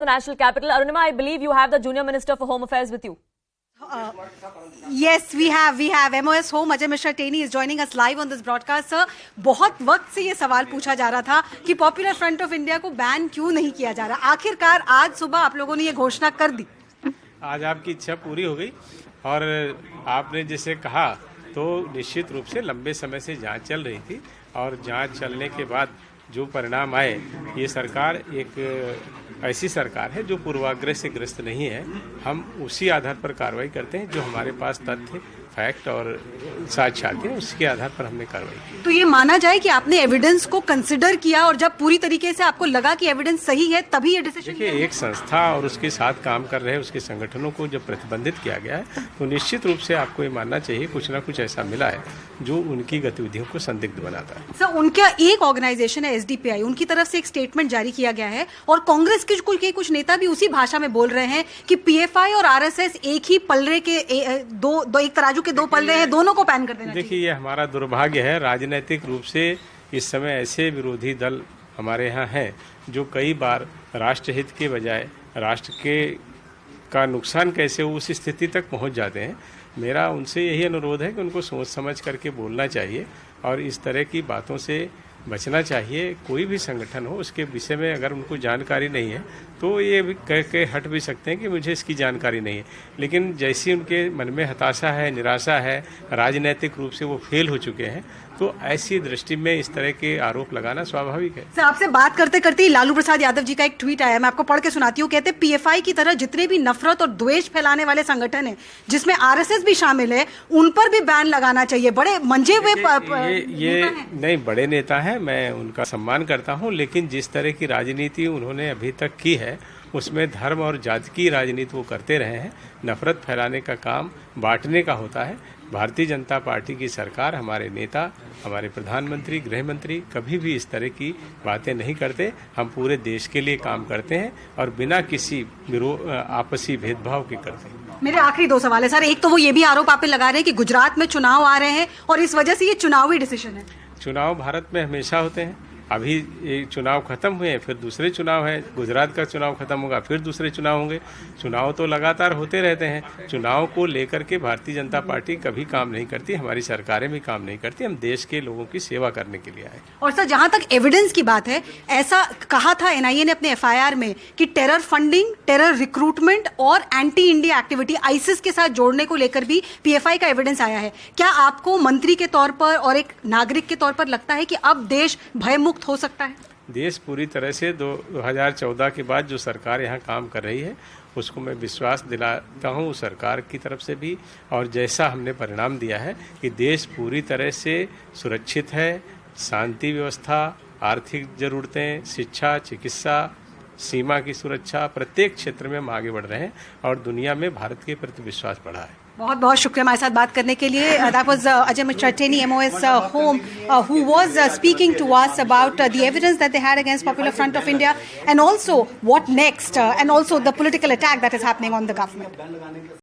The national capital. Arunima, I believe you have the Junior Minister for Home Affairs with you. Yes, we have. MOS Home, Ajay Mishra Teni is joining us live on this broadcast. Sir, बहुत वक्त से ये सवाल पूछा जा रहा था कि पॉपुलर फ्रंट ऑफ इंडिया को बैन क्यों नहीं किया जा रहा। आखिरकार आज सुबह आप लोगों ने ये घोषणा कर दी। आज आपकी इच्छा पूरी हो गई और आपने जैसे कहा तो निश्चित रूप से लंबे समय से जांच चल रही थी और जांच चलने के बाद जो परिणाम आए, ये सरकार एक ऐसी सरकार है जो पूर्वाग्रह से ग्रस्त नहीं है। हम उसी आधार पर कार्रवाई करते हैं, जो हमारे पास तथ्य, फैक्ट और साक्ष्यात हैं, उसके आधार पर हमने कार्रवाई की। तो ये माना जाए कि आपने एविडेंस को कंसिडर किया और जब पूरी तरीके से आपको लगा कि एविडेंस सही है तभी ये डिसीजन। देखिए, एक संस्था और उसके साथ काम कर रहे उसके संगठनों को जब प्रतिबंधित किया गया है तो निश्चित रूप से आपको ये मानना चाहिए कुछ ना कुछ ऐसा मिला है जो उनकी गतिविधियों को संदिग्ध बनाता है। सर, उनका एक ऑर्गेनाइजेशन है SDPI, उनकी तरफ से एक स्टेटमेंट जारी किया गया है और कांग्रेस के कुछ नेता भी उसी भाषा में बोल रहे हैं कि PFI और RSS एक ही पल्ले के एक तराजू के दो पल्ले हैं, दोनों को बैन कर देना। देखिए, ये हमारा दुर्भाग्य है। राजनीतिक रूप से इस समय ऐसे विरोधी दल हमारे यहाँ हैं जो कई बार राष्ट्रहित के बजाय राष्ट्र का नुकसान कैसे हो उस स्थिति तक पहुँच जाते हैं। मेरा उनसे यही अनुरोध है कि उनको सोच समझ करके बोलना चाहिए और इस तरह की बातों से बचना चाहिए। कोई भी संगठन हो, उसके विषय में अगर उनको जानकारी नहीं है तो ये भी कह के हट भी सकते हैं कि मुझे इसकी जानकारी नहीं है, लेकिन जैसी उनके मन में हताशा है, निराशा है, राजनीतिक रूप से वो फेल हो चुके हैं, तो ऐसी दृष्टि में इस तरह के आरोप लगाना स्वाभाविक है। सर, आपसे बात करते करते लालू प्रसाद यादव जी का एक ट्वीट आया, मैं आपको पढ़ के सुनाती हूँ। कहते हैं PFI की तरह जितने भी नफरत और द्वेष फैलाने वाले संगठन हैं, जिसमें RSS भी शामिल है, उन पर भी बैन लगाना चाहिए। बड़े मंजे हुए ये नहीं, बड़े नेता हैं, मैं उनका सम्मान करता हूं, लेकिन जिस तरह की राजनीति उन्होंने अभी तक की है उसमें धर्म और जाति की राजनीति वो करते रहे हैं। नफरत फैलाने का काम बांटने का होता है। भारतीय जनता पार्टी की सरकार, हमारे नेता, हमारे प्रधानमंत्री, गृह मंत्री कभी भी इस तरह की बातें नहीं करते। हम पूरे देश के लिए काम करते हैं और बिना किसी आपसी भेदभाव के करते हैं। मेरे आखिरी दो सवाल है सर। एक तो वो ये भी आरोप आप पे लगा रहे हैं कि गुजरात में चुनाव आ रहे हैं और इस वजह से ये चुनावी डिसीजन है। चुनाव भारत में हमेशा होते हैं। अभी ये चुनाव खत्म हुए हैं, फिर दूसरे चुनाव हैं। गुजरात का चुनाव खत्म होगा, फिर दूसरे चुनाव होंगे। चुनाव तो लगातार होते रहते हैं। चुनाव को लेकर के भारतीय जनता पार्टी कभी काम नहीं करती, हमारी सरकारें भी काम नहीं करती। हम देश के लोगों की सेवा करने के लिए आए। और सर, जहां तक एविडेंस की बात है, ऐसा कहा था NIA ने अपने FIR में कि टेरर फंडिंग, टेरर रिक्रूटमेंट और एंटी इंडिया एक्टिविटी ISIS के साथ जोड़ने को लेकर भी PFI का एविडेंस आया है। क्या आपको मंत्री के तौर पर और एक नागरिक के तौर पर लगता है कि अब देश भयमुक्त हो सकता है? देश पूरी तरह से 2014 के बाद जो सरकार यहाँ काम कर रही है उसको मैं विश्वास दिलाता हूँ सरकार की तरफ से भी, और जैसा हमने परिणाम दिया है कि देश पूरी तरह से सुरक्षित है। शांति व्यवस्था, आर्थिक ज़रूरतें, शिक्षा, चिकित्सा, सीमा की सुरक्षा, प्रत्येक क्षेत्र में हम आगे बढ़ रहे हैं और दुनिया में भारत के प्रति विश्वास बढ़ा है। बहुत बहुत शुक्रिया हमारे साथ बात करने के लिए। That was Ajay Mishra Teni, MOS Home, who was speaking to us about the evidence that they had against Popular Front of India and also what next, and also the political attack that is happening on the government.